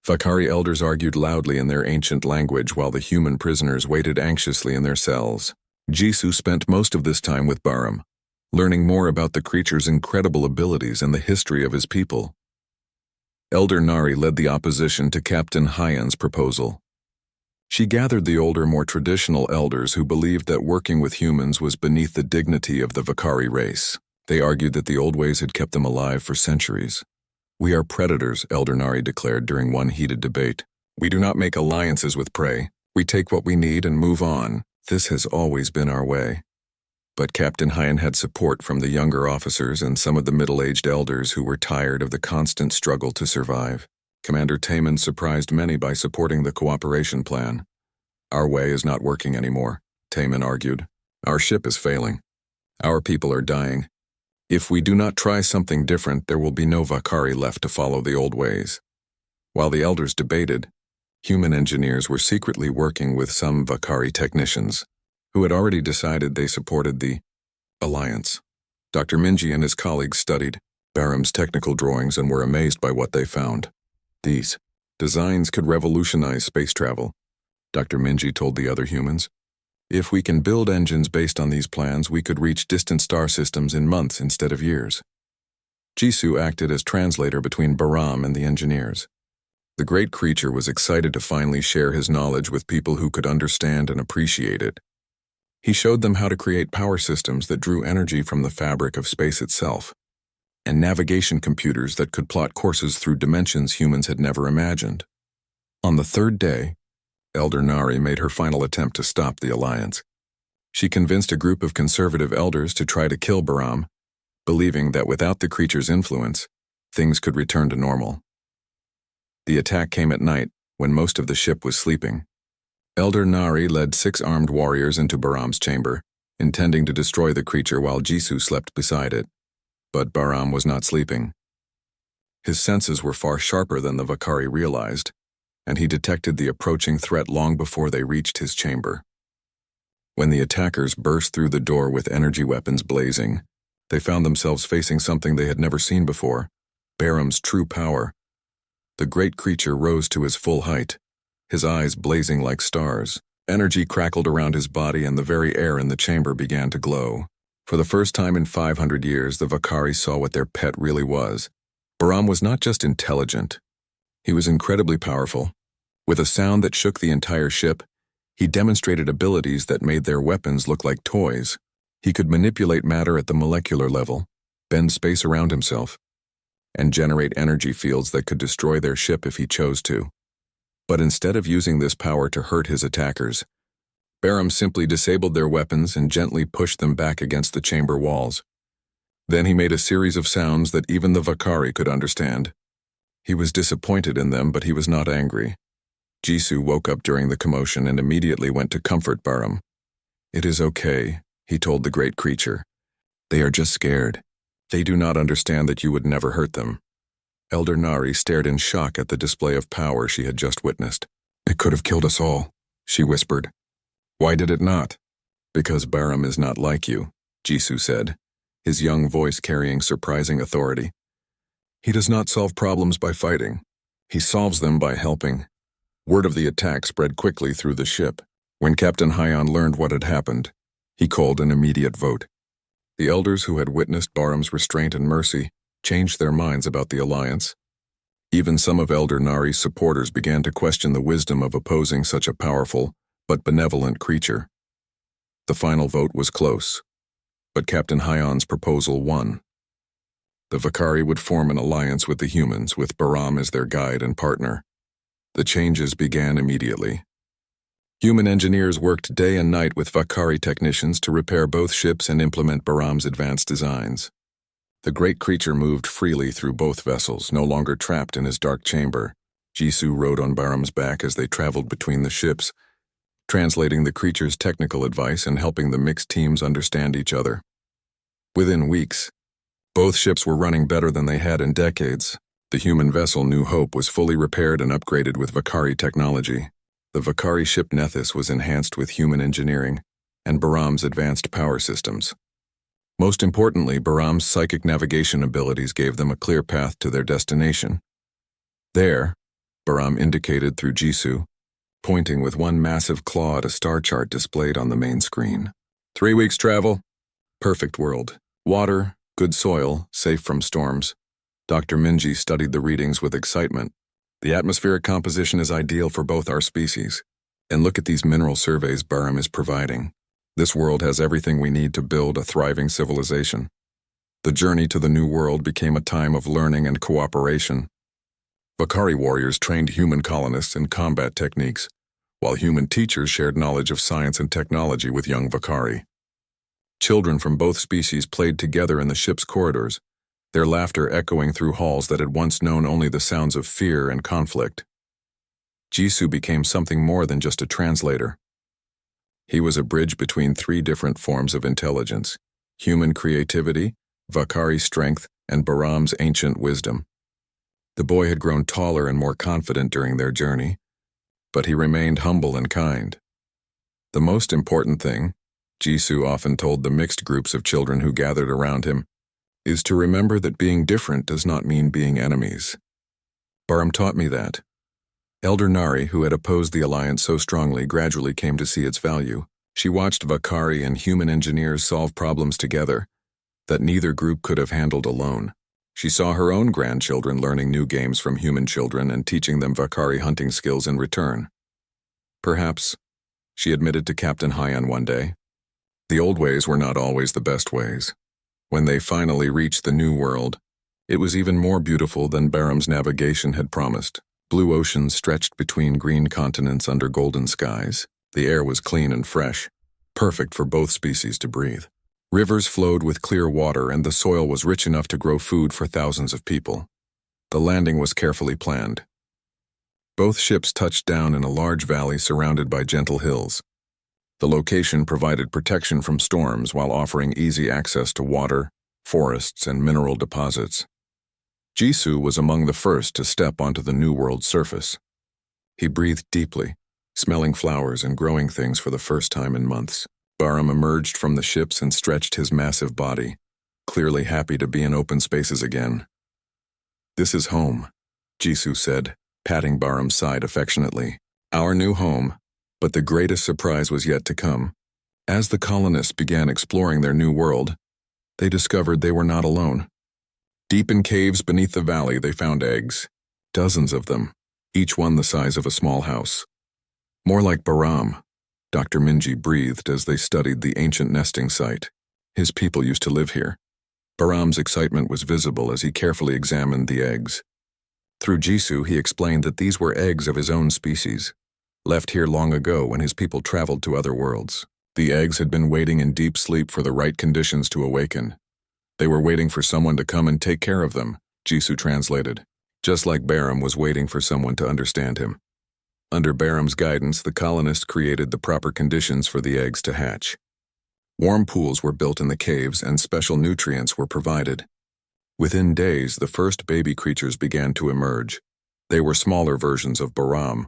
Vakari elders argued loudly in their ancient language while the human prisoners waited anxiously in their cells. Jisoo spent most of this time with Baram, learning more about the creature's incredible abilities and the history of his people. Elder Nari led the opposition to Captain Hyon's proposal. She gathered the older, more traditional elders who believed that working with humans was beneath the dignity of the Vakari race. They argued that the old ways had kept them alive for centuries. "We are predators," Elder Nari declared during one heated debate. "We do not make alliances with prey. We take what we need and move on. This has always been our way." But Captain Hyon had support from the younger officers and some of the middle-aged elders who were tired of the constant struggle to survive. Commander Taman surprised many by supporting the cooperation plan. "Our way is not working anymore," Taman argued. "Our ship is failing. Our people are dying. If we do not try something different, there will be no Vakari left to follow the old ways." While the elders debated, human engineers were secretly working with some Vakari technicians, who had already decided they supported the alliance. Dr. Minji and his colleagues studied Baram's technical drawings and were amazed by what they found. These designs could revolutionize space travel, Dr. Minji told the other humans. "If we can build engines based on these plans, we could reach distant star systems in months instead of years." Jisoo acted as translator between Baram and the engineers. The great creature was excited to finally share his knowledge with people who could understand and appreciate it. He showed them how to create power systems that drew energy from the fabric of space itself, and navigation computers that could plot courses through dimensions humans had never imagined. On the 3rd day, Elder Nari made her final attempt to stop the alliance. She convinced a group of conservative elders to try to kill Baram, believing that without the creature's influence, things could return to normal. The attack came at night, when most of the ship was sleeping. Elder Nari led 6 armed warriors into Baram's chamber, intending to destroy the creature while Jisoo slept beside it. But Baram was not sleeping. His senses were far sharper than the Vakari realized, and he detected the approaching threat long before they reached his chamber. When the attackers burst through the door with energy weapons blazing, they found themselves facing something they had never seen before: Baram's true power. The great creature rose to his full height, his eyes blazing like stars. Energy crackled around his body and the very air in the chamber began to glow. For the first time in 500 years, the Vakari saw what their pet really was. Baram was not just intelligent. He was incredibly powerful. With a sound that shook the entire ship, he demonstrated abilities that made their weapons look like toys. He could manipulate matter at the molecular level, bend space around himself, and generate energy fields that could destroy their ship if he chose to. But instead of using this power to hurt his attackers, Baram simply disabled their weapons and gently pushed them back against the chamber walls. Then he made a series of sounds that even the Vakari could understand. He was disappointed in them, but he was not angry. Jisoo woke up during the commotion and immediately went to comfort Baram. "It is okay," he told the great creature. "They are just scared. They do not understand that you would never hurt them." Elder Nari stared in shock at the display of power she had just witnessed. "It could have killed us all," she whispered. "Why did it not?" "Because Baram is not like you," Jisoo said, his young voice carrying surprising authority. He does not solve problems by fighting. He solves them by helping. Word of the attack spread quickly through the ship. When Captain Hyon learned what had happened, he called an immediate vote. The elders who had witnessed Barham's restraint and mercy changed their minds about the alliance. Even some of Elder Nari's supporters began to question the wisdom of opposing such a powerful but benevolent creature. The final vote was close, but Captain Hyon's proposal won. The Vakari would form an alliance with the humans, with Bahram as their guide and partner. The changes began immediately. Human engineers worked day and night with Vakari technicians to repair both ships and implement Bahram's advanced designs. The great creature moved freely through both vessels, no longer trapped in his dark chamber. Jisoo rode on Bahram's back as they traveled between the ships, translating the creature's technical advice and helping the mixed teams understand each other. Within weeks, both ships were running better than they had in decades. The human vessel New Hope was fully repaired and upgraded with Vakari technology. The Vakari ship Nethys was enhanced with human engineering and Bahram's advanced power systems. Most importantly, Bahram's psychic navigation abilities gave them a clear path to their destination. There, Bahram indicated through Jisoo, pointing with one massive claw at a star chart displayed on the main screen. 3 weeks travel, perfect world. Water, good soil, safe from storms. Dr. Minji studied the readings with excitement. The atmospheric composition is ideal for both our species. And look at these mineral surveys Bahram is providing. This world has everything we need to build a thriving civilization. The journey to the new world became a time of learning and cooperation. Vakari warriors trained human colonists in combat techniques, while human teachers shared knowledge of science and technology with young Vakari. Children from both species played together in the ship's corridors, their laughter echoing through halls that had once known only the sounds of fear and conflict. Jisoo became something more than just a translator. He was a bridge between 3 different forms of intelligence: human creativity, Vakari strength, and Bahram's ancient wisdom. The boy had grown taller and more confident during their journey, but he remained humble and kind. The most important thing, Jisoo often told the mixed groups of children who gathered around him, is to remember that being different does not mean being enemies. Bahram taught me that. Elder Nari, who had opposed the alliance so strongly, gradually came to see its value. She watched Vakari and human engineers solve problems together that neither group could have handled alone. She saw her own grandchildren learning new games from human children and teaching them Vakari hunting skills in return. Perhaps, she admitted to Captain Hyon one day, the old ways were not always the best ways. When they finally reached the new world, it was even more beautiful than Bahram's navigation had promised. Blue oceans stretched between green continents under golden skies. The air was clean and fresh, perfect for both species to breathe. Rivers flowed with clear water, and the soil was rich enough to grow food for thousands of people. The landing was carefully planned. Both ships touched down in a large valley surrounded by gentle hills. The location provided protection from storms while offering easy access to water, forests, and mineral deposits. Jisoo was among the first to step onto the New World's surface. He breathed deeply, smelling flowers and growing things for the first time in months. Bahram emerged from the ships and stretched his massive body, clearly happy to be in open spaces again. "This is home," Jisoo said, patting Bahram's side affectionately. "Our new home." But the greatest surprise was yet to come. As the colonists began exploring their new world, they discovered they were not alone. Deep in caves beneath the valley, they found eggs, dozens of them, each one the size of a small house. More like Bahram, Dr. Minji breathed as they studied the ancient nesting site. His people used to live here. Bahram's excitement was visible as he carefully examined the eggs. Through Jisoo, he explained that these were eggs of his own species, left here long ago when his people traveled to other worlds. The eggs had been waiting in deep sleep for the right conditions to awaken. They were waiting for someone to come and take care of them, Jisoo translated, just like Bahram was waiting for someone to understand him. Under Bahram's guidance, the colonists created the proper conditions for the eggs to hatch. Warm pools were built in the caves and special nutrients were provided. Within days, the first baby creatures began to emerge. They were smaller versions of Bahram,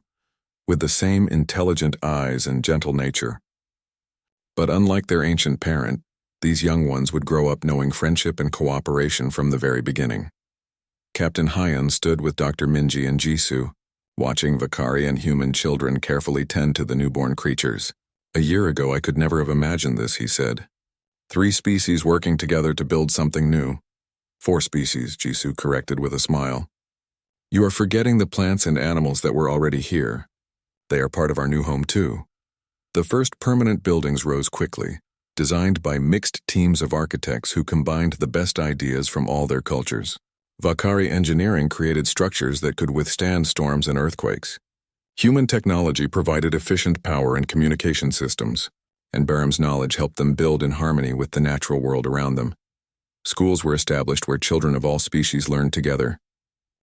with the same intelligent eyes and gentle nature. But unlike their ancient parent, these young ones would grow up knowing friendship and cooperation from the very beginning. Captain Hyan stood with Dr. Minji and Jisoo, watching Vakari and human children carefully tend to the newborn creatures. "A year ago I could never have imagined this," he said. "3 species working together to build something new." 4 species, Jisoo corrected with a smile. "You are forgetting the plants and animals that were already here. They are part of our new home too." The first permanent buildings rose quickly, designed by mixed teams of architects who combined the best ideas from all their cultures. Vakari engineering created structures that could withstand storms and earthquakes. Human technology provided efficient power and communication systems, and Baram's knowledge helped them build in harmony with the natural world around them. Schools were established where children of all species learned together.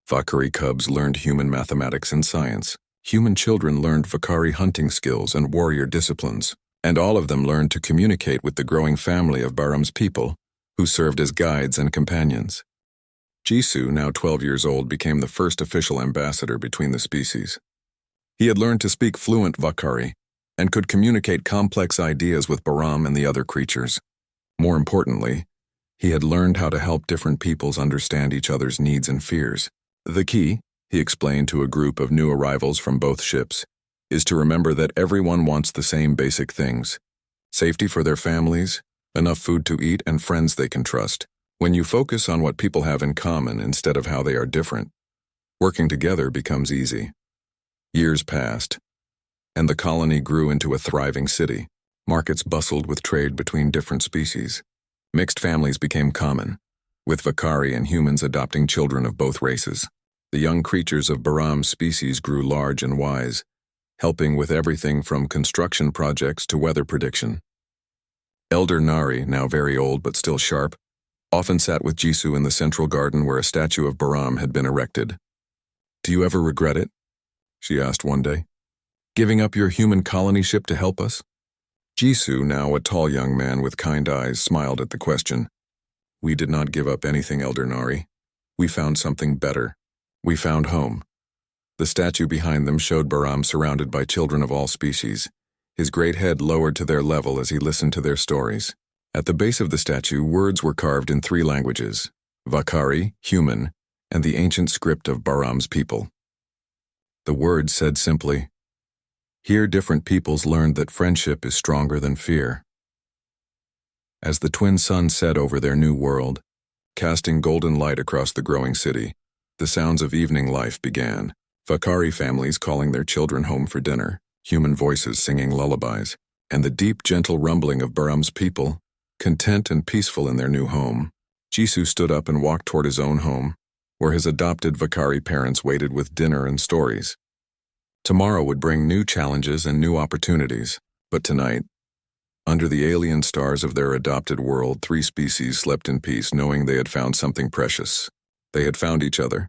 Vakari cubs learned human mathematics and science. Human children learned Vakari hunting skills and warrior disciplines, and all of them learned to communicate with the growing family of Baram's people, who served as guides and companions. Jisoo, now 12 years old, became the first official ambassador between the species. He had learned to speak fluent Vakari and could communicate complex ideas with Baram and the other creatures. More importantly, he had learned how to help different peoples understand each other's needs and fears. "The key," he explained to a group of new arrivals from both ships, "is to remember that everyone wants the same basic things: safety for their families, enough food to eat, and friends they can trust. When you focus on what people have in common instead of how they are different, working together becomes easy." Years passed, and the colony grew into a thriving city. Markets bustled with trade between different species. Mixed families became common, with Vakari and humans adopting children of both races. The young creatures of Baram's species grew large and wise, helping with everything from construction projects to weather prediction. Elder Nari, now very old but still sharp, often sat with Jisoo in the central garden where a statue of Baram had been erected. "Do you ever regret it?" she asked one day. "Giving up your human colony ship to help us?" Jisoo, now a tall young man with kind eyes, smiled at the question. "We did not give up anything, Elder Nari. We found something better. We found home." The statue behind them showed Baram surrounded by children of all species, his great head lowered to their level as he listened to their stories. At the base of the statue, words were carved in 3 languages: Vakari, human, and the ancient script of Baram's people. The words said simply, "Here different peoples learned that friendship is stronger than fear." As the twin sun set over their new world, casting golden light across the growing city, the sounds of evening life began. Vakari families calling their children home for dinner, human voices singing lullabies, and the deep, gentle rumbling of Baram's people, content and peaceful in their new home. Jisoo stood up and walked toward his own home, where his adopted Vakari parents waited with dinner and stories. Tomorrow would bring new challenges and new opportunities, but tonight, under the alien stars of their adopted world, 3 species slept in peace, knowing they had found something precious. They had found each other,